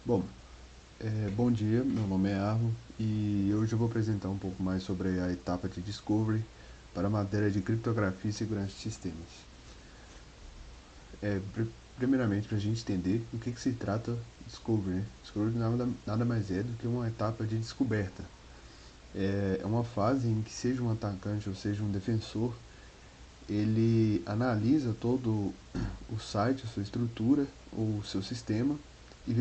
Bom, bom dia, meu nome é Arlo e hoje eu vou apresentar um pouco mais sobre a etapa de Discovery para a matéria de criptografia e segurança de sistemas. É, primeiramente, para a gente entender o que se trata Discovery, né? Discovery nada mais é do que uma etapa de descoberta. É uma fase em que seja um atacante ou seja um defensor, ele analisa todo o site, a sua estrutura, o seu sistema e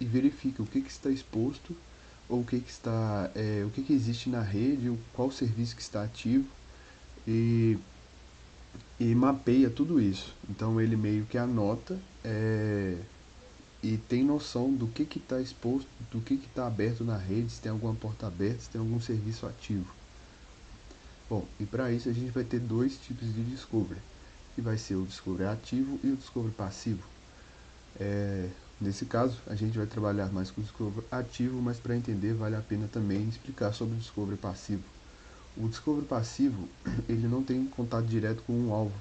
verifica o que está exposto ou o que existe na rede, qual serviço que está ativo e, e mapeia tudo isso. Então ele meio que anota e tem noção do que está exposto, do que está aberto na rede, se tem alguma porta aberta, se tem algum serviço ativo. Bom, e para isso a gente vai ter dois tipos de discovery, que vai ser o discovery ativo e o discovery passivo. Nesse caso, a gente vai trabalhar mais com o discovery ativo, mas para entender vale a pena também explicar sobre o discovery passivo. O discovery passivo, ele não tem contato direto com o alvo,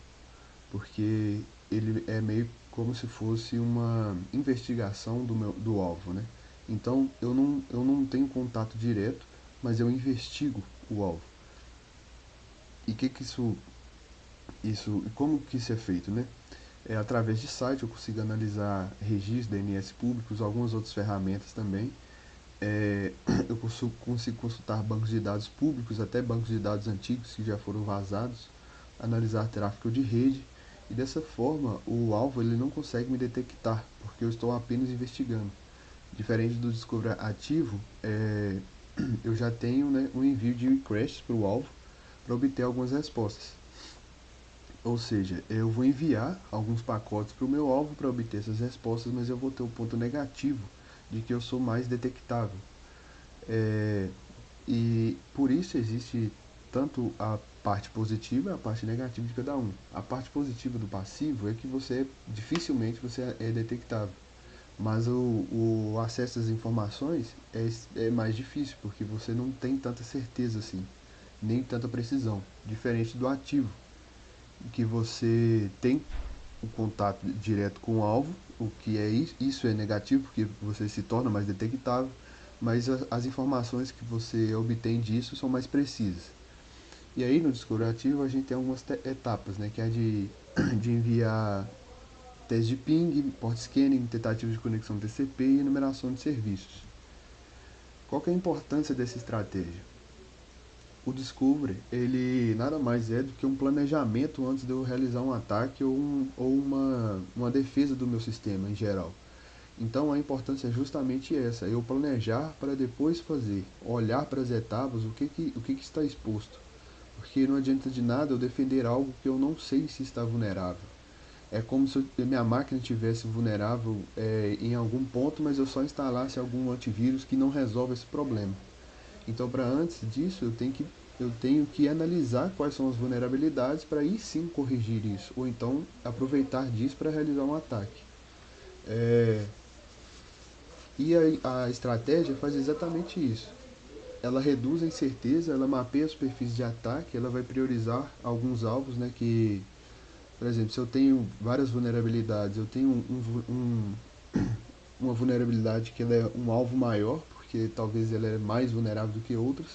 porque ele é meio como se fosse uma investigação do alvo, né? Então, eu não tenho contato direto, mas eu investigo o alvo. E como que isso é feito, né? Através de site eu consigo analisar registros DNS públicos, algumas outras ferramentas também. Eu consigo consultar bancos de dados públicos, até bancos de dados antigos que já foram vazados, analisar tráfego de rede e dessa forma o alvo ele não consegue me detectar, porque eu estou apenas investigando. Diferente do Discovery ativo, eu já tenho, né, um envio de requests para o alvo para obter algumas respostas. Ou seja, eu vou enviar alguns pacotes para o meu alvo para obter essas respostas, mas eu vou ter o ponto negativo de que eu sou mais detectável. É, e por isso existe tanto a parte positiva e a parte negativa de cada um. A parte positiva do passivo é que dificilmente você é detectável. Mas o acesso às informações é mais difícil, porque você não tem tanta certeza assim, nem tanta precisão. Diferente do ativo, que você tem o contato direto com o alvo, o que é isso é negativo, porque você se torna mais detectável, mas as informações que você obtém disso são mais precisas. E aí no disco ativo a gente tem algumas etapas, né, que é de enviar teste de ping, port scanning, tentativa de conexão TCP e enumeração de serviços. Qual que é a importância dessa estratégia? O Discovery, ele nada mais é do que um planejamento antes de eu realizar um ataque ou uma defesa do meu sistema em geral. Então a importância é justamente essa, eu planejar para depois fazer, olhar para as etapas, o que está exposto. Porque não adianta de nada eu defender algo que eu não sei se está vulnerável. É como se a minha máquina estivesse vulnerável em algum ponto, mas eu só instalasse algum antivírus que não resolve esse problema. Então, para antes disso, eu tenho que analisar quais são as vulnerabilidades para aí sim corrigir isso, ou então aproveitar disso para realizar um ataque. É, e a estratégia faz exatamente isso. Ela reduz a incerteza, ela mapeia os perfis de ataque, ela vai priorizar alguns alvos, né, que, por exemplo, se eu tenho várias vulnerabilidades, eu tenho uma vulnerabilidade que ela é um alvo maior, porque talvez ela é mais vulnerável do que outras,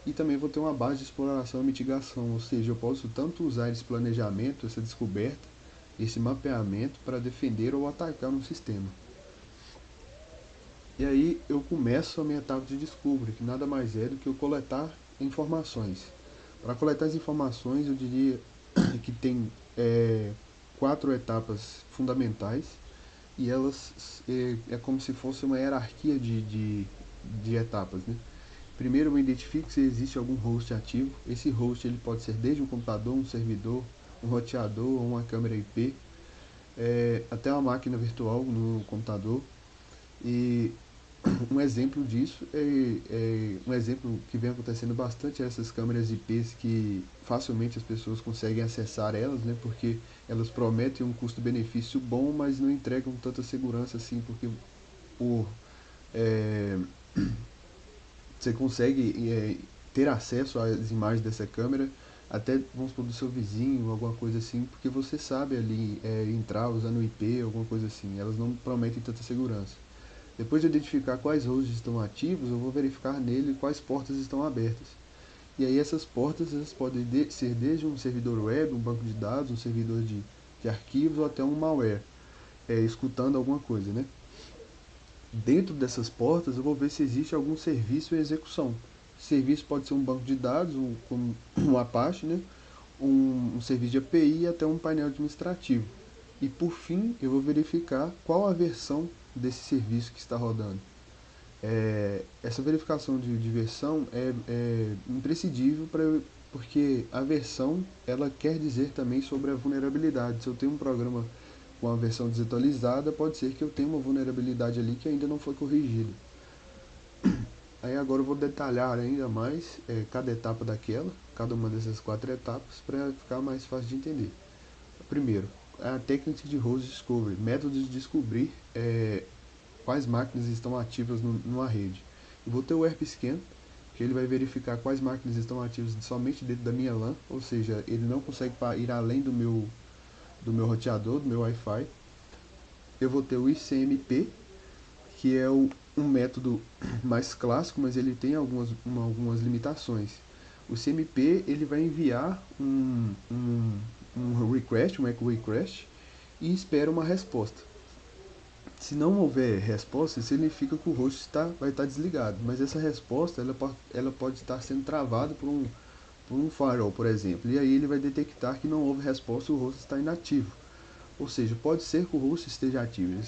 e também vou ter uma base de exploração e mitigação, ou seja, eu posso tanto usar esse planejamento, essa descoberta, esse mapeamento para defender ou atacar um sistema. E aí eu começo a minha etapa de discovery, que nada mais é do que eu coletar informações. Para coletar as informações, eu diria que tem quatro etapas fundamentais e elas é como se fosse uma hierarquia de etapas, né? Primeiro eu identifico se existe algum host ativo. Esse host ele pode ser desde um computador, um servidor, um roteador ou uma câmera IP, até uma máquina virtual no computador. E um exemplo disso um exemplo que vem acontecendo bastante é essas câmeras IPs que facilmente as pessoas conseguem acessar elas, né? Porque elas prometem um custo-benefício bom, mas não entregam tanta segurança assim, porque por é, você consegue ter acesso às imagens dessa câmera até, vamos supor, do seu vizinho, alguma coisa assim, porque você sabe ali entrar usando IP, alguma coisa assim. Elas não prometem tanta segurança. Depois de identificar quais hosts estão ativos, eu vou verificar nele quais portas estão abertas. E aí essas portas elas podem ser desde um servidor web, um banco de dados, um servidor de arquivos ou até um malware, escutando alguma coisa, né? Dentro dessas portas eu vou ver se existe algum serviço em execução. Serviço pode ser um banco de dados, como um Apache, né? Um serviço de API e até um painel administrativo. E por fim, eu vou verificar qual a versão desse serviço que está rodando. Essa verificação de versão é imprescindível porque a versão ela quer dizer também sobre a vulnerabilidade. Se eu tenho um programa com a versão desatualizada, pode ser que eu tenha uma vulnerabilidade ali que ainda não foi corrigida. Aí agora eu vou detalhar ainda mais cada etapa daquela, cada uma dessas 4 etapas, para ficar mais fácil de entender. Primeiro, a técnica de host discovery, método de descobrir quais máquinas estão ativas numa rede. Eu vou ter o ERP Scan, que ele vai verificar quais máquinas estão ativas somente dentro da minha LAN, ou seja, ele não consegue ir além do meu roteador, do meu Wi-Fi. Eu vou ter o ICMP, que é um método mais clássico, mas ele tem algumas limitações. O CMP ele vai enviar um request, um echo request, e espera uma resposta. Se não houver resposta, significa que o host vai estar desligado, mas essa resposta ela pode estar sendo travada por um firewall, por exemplo, e aí ele vai detectar que não houve resposta e o host está inativo. Ou seja, pode ser que o host esteja ativo,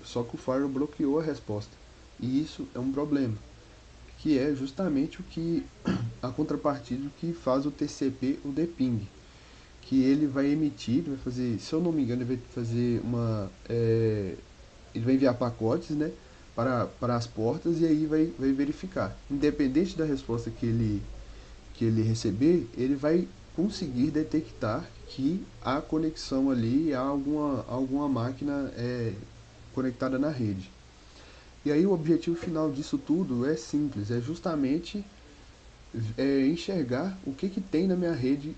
só que o firewall bloqueou a resposta. E isso é um problema, que é justamente a contrapartida que faz o TCP, o dping, que ele vai emitir, vai fazer, se eu não me engano, ele vai fazer ele vai enviar pacotes, né, para as portas e aí vai verificar. Independente da resposta que ele receber, ele vai conseguir detectar que há conexão ali, há alguma máquina conectada na rede. E aí o objetivo final disso tudo é simples, é justamente enxergar o que tem na minha rede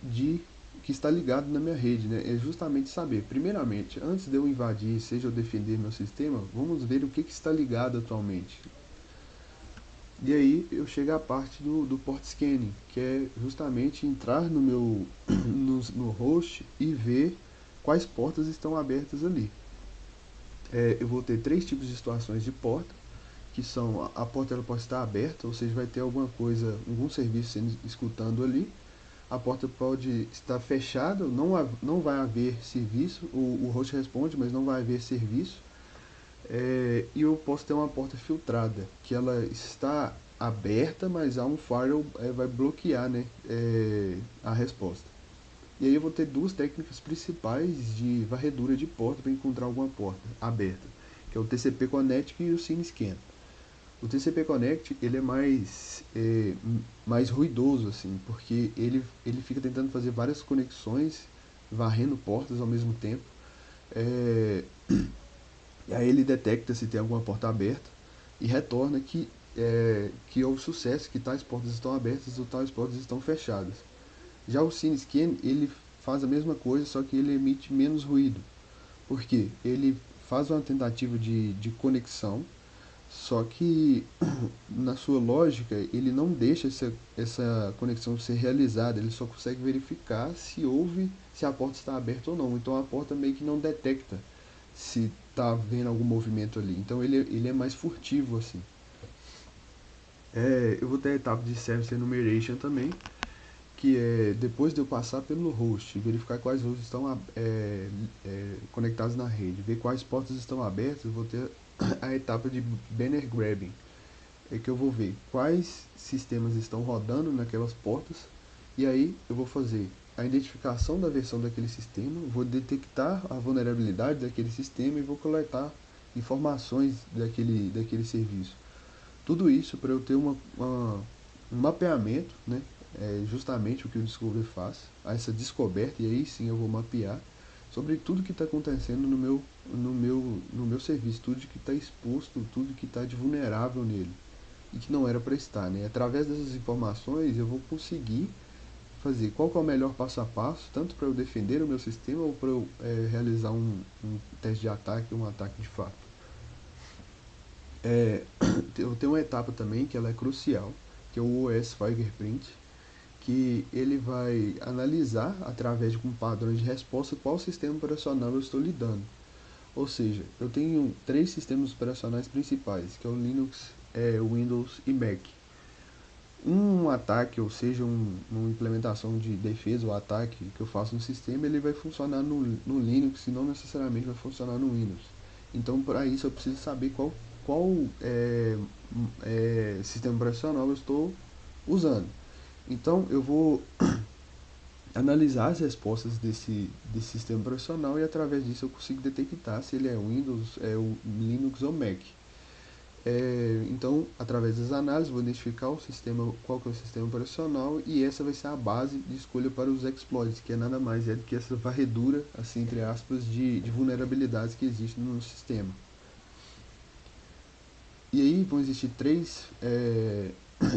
que está ligado na minha rede, né? É justamente saber, primeiramente, antes de eu invadir, seja eu defender meu sistema, vamos ver o que está ligado atualmente. E aí eu chego à parte do port scanning, que é justamente entrar no host e ver quais portas estão abertas ali. Eu vou ter 3 tipos de situações de porta, que são a porta ela pode estar aberta, ou seja, vai ter alguma coisa, algum serviço sendo escutando ali. A porta pode estar fechada, não vai haver serviço, o host responde, mas não vai haver serviço. E eu posso ter uma porta filtrada, que ela está aberta, mas há um firewall vai bloquear, né, a resposta. E aí eu vou ter 2 técnicas principais de varredura de porta para encontrar alguma porta aberta, que é o TCP Connect e o SYNSCAN. O TCP Connect ele é mais ruidoso assim, porque ele fica tentando fazer várias conexões, varrendo portas ao mesmo tempo. É, e aí ele detecta se tem alguma porta aberta e retorna que houve sucesso, que tais portas estão abertas ou tais portas estão fechadas. Já o SYNSCAN ele faz a mesma coisa, só que ele emite menos ruído. Por quê? Ele faz uma tentativa de conexão, só que na sua lógica ele não deixa essa conexão ser realizada, ele só consegue verificar se a porta está aberta ou não. Então a porta meio que não detecta se está havendo algum movimento ali. Então ele é mais furtivo assim. Eu vou ter a etapa de Service Enumeration também, que é depois de eu passar pelo host, verificar quais hosts estão conectados na rede, ver quais portas estão abertas, eu vou ter a etapa de Banner Grabbing, que eu vou ver quais sistemas estão rodando naquelas portas, e aí eu vou fazer a identificação da versão daquele sistema, vou detectar a vulnerabilidade daquele sistema e vou coletar informações daquele serviço. Tudo isso para eu ter um mapeamento, né? Justamente o que o Discovery faz, essa descoberta, e aí sim eu vou mapear sobre tudo que está acontecendo no meu serviço, tudo que está exposto, tudo que está de vulnerável nele e que não era para estar, né? Através dessas informações eu vou conseguir fazer qual que é o melhor passo a passo, tanto para eu defender o meu sistema ou para eu realizar um teste de ataque ou um ataque de fato. Eu tenho uma etapa também que ela é crucial, que é o OS Fingerprint, que ele vai analisar, através de um padrão de resposta, qual sistema operacional eu estou lidando. Ou seja, eu tenho três sistemas operacionais principais, que é o Linux, o Windows e Mac. Um ataque, ou seja, uma implementação de defesa ou ataque que eu faço no sistema, ele vai funcionar no Linux e não necessariamente vai funcionar no Windows. Então, para isso, eu preciso saber qual sistema operacional eu estou usando. Então, eu vou analisar as respostas desse sistema operacional e, através disso, eu consigo detectar se ele é Windows, o Linux ou Mac. Então, através das análises, vou identificar o sistema, qual que é o sistema operacional, e essa vai ser a base de escolha para os exploits, que é nada mais do que essa varredura, assim, entre aspas, de vulnerabilidades que existem no sistema. E aí vão existir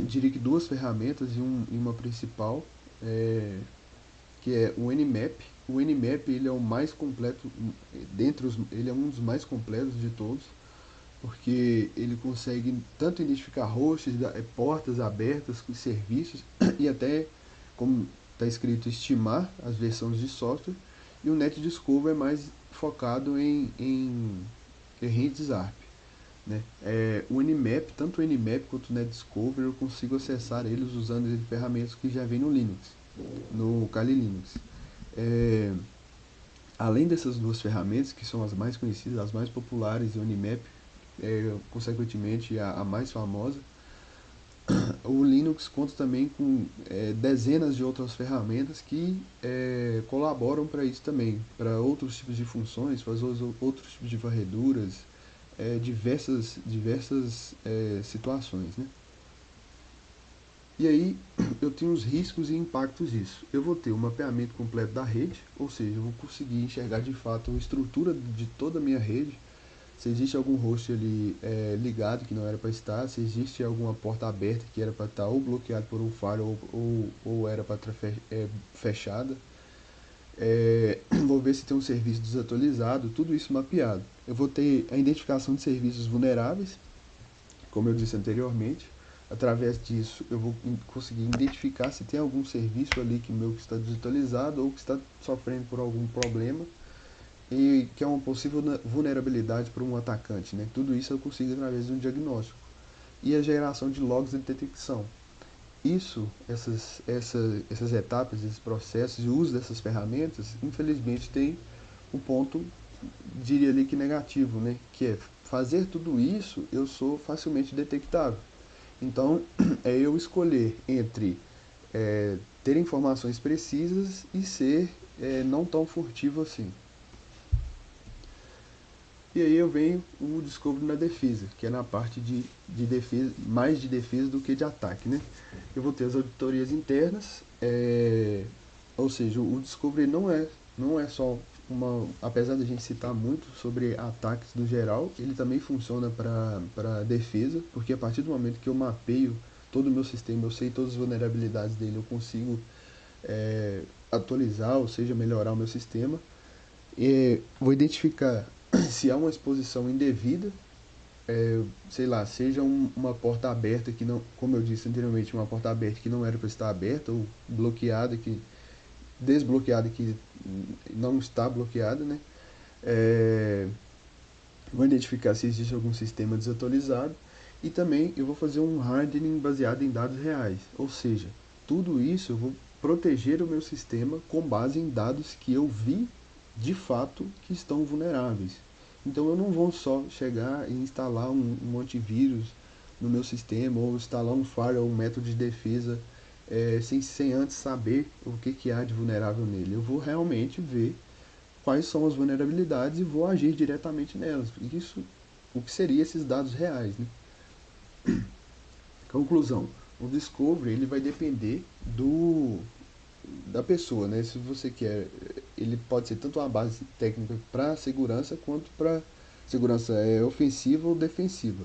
diria que duas ferramentas e uma principal, que é o Nmap. O Nmap, ele é o mais completo, ele é um dos mais completos de todos, porque ele consegue tanto identificar hosts, portas abertas com serviços e até, como está escrito, estimar as versões de software. E o NetDiscover é mais focado em redes ARP. Né? O Nmap, tanto o Nmap quanto o NetDiscover, eu consigo acessar eles usando ferramentas que já vem no Linux, no Kali Linux. Além dessas duas ferramentas, que são as mais conhecidas, as mais populares, o Nmap consequentemente a mais famosa, o Linux conta também com dezenas de outras ferramentas que colaboram para isso também, para outros tipos de funções, para outros tipos de varreduras, diversas situações. Né? E aí eu tenho os riscos e impactos disso. Eu vou ter o mapeamento completo da rede, ou seja, eu vou conseguir enxergar de fato a estrutura de toda a minha rede, se existe algum host ali ligado que não era para estar, se existe alguma porta aberta que era para estar ou bloqueado por um firewall ou era para estar fechada. Vou ver se tem um serviço desatualizado, tudo isso mapeado. Eu vou ter a identificação de serviços vulneráveis, como eu disse anteriormente. Através disso, eu vou conseguir identificar se tem algum serviço ali que está desatualizado ou que está sofrendo por algum problema e que é uma possível vulnerabilidade para um atacante. Né? Tudo isso eu consigo através de um diagnóstico. E a geração de logs de detecção. Essas etapas, esses processos e o uso dessas ferramentas, infelizmente tem um ponto, diria ali que negativo, né? Que é fazer tudo isso, eu sou facilmente detectável. Então, é eu escolher entre ter informações precisas e ser não tão furtivo assim. E aí eu venho o Discovery na defesa, que é na parte de defesa, mais de defesa do que de ataque, né? Eu vou ter as auditorias internas, ou seja, o Discovery não é só apesar da gente citar muito sobre ataques no geral, ele também funciona para defesa, porque a partir do momento que eu mapeio todo o meu sistema, eu sei todas as vulnerabilidades dele, eu consigo atualizar, ou seja, melhorar o meu sistema. Vou identificar se há uma exposição indevida, sei lá, seja uma porta aberta que não, como eu disse anteriormente, uma porta aberta que não era para estar aberta, ou desbloqueada que não está bloqueada, né? Vou identificar se existe algum sistema desatualizado e também eu vou fazer um hardening baseado em dados reais, ou seja, tudo isso eu vou proteger o meu sistema com base em dados que eu vi de fato que estão vulneráveis. Então eu não vou só chegar e instalar um antivírus no meu sistema ou instalar um firewall, um método de defesa sem antes saber o que há de vulnerável nele. Eu vou realmente ver quais são as vulnerabilidades e vou agir diretamente nelas. Isso, o que seria esses dados reais, né? Conclusão, o discovery ele vai depender da pessoa, né? Se você quer, ele pode ser tanto uma base técnica para segurança quanto para segurança ofensiva ou defensiva.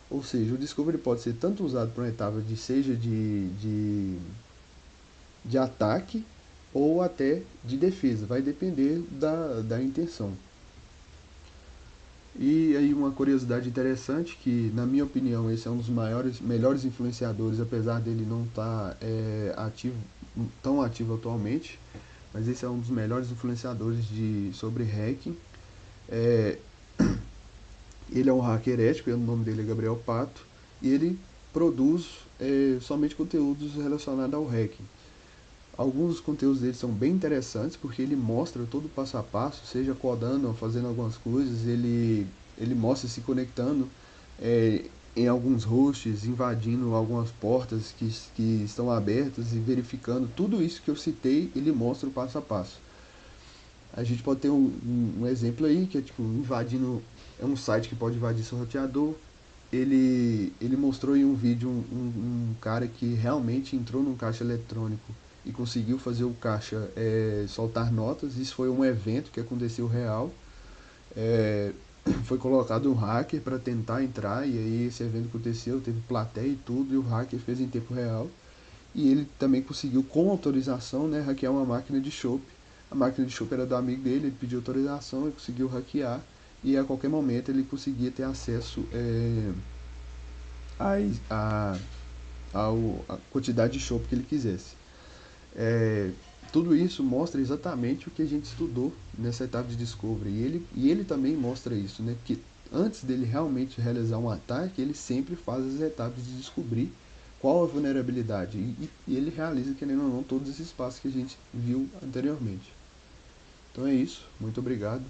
Ou seja, o discovery pode ser tanto usado para uma etapa seja de ataque ou até de defesa, vai depender da intenção. E aí uma curiosidade interessante que, na minha opinião, esse é um dos melhores influenciadores, apesar dele não estar ativo, tão ativo atualmente, mas esse é um dos melhores influenciadores sobre hacking. É, ele é um hacker ético, o nome dele é Gabriel Pato, e ele produz somente conteúdos relacionados ao hacking. Alguns dos conteúdos dele são bem interessantes porque ele mostra todo o passo a passo, seja codando ou fazendo algumas coisas, ele mostra se conectando é, em alguns hosts, invadindo algumas portas que estão abertas e verificando tudo isso que eu citei, ele mostra o passo a passo. A gente pode ter um exemplo aí que é tipo invadindo, é um site que pode invadir seu roteador. Ele mostrou em um vídeo um cara que realmente entrou num caixa eletrônico e conseguiu fazer o caixa soltar notas. Isso foi um evento que aconteceu real. É, foi colocado um hacker para tentar entrar e aí esse evento aconteceu, teve plateia e tudo, e o hacker fez em tempo real. E ele também conseguiu, com autorização, né, hackear uma máquina de chopp. A máquina de chopp era do amigo dele, ele pediu autorização e conseguiu hackear. E a qualquer momento ele conseguia ter acesso a, a, a quantidade de chopp que ele quisesse. É, tudo isso mostra exatamente o que a gente estudou nessa etapa de discovery. E ele também mostra isso, né? Porque antes dele realmente realizar um ataque, ele sempre faz as etapas de descobrir qual a vulnerabilidade. E ele realiza, querendo ou não, todos esses passos que a gente viu anteriormente. Então é isso. Muito obrigado.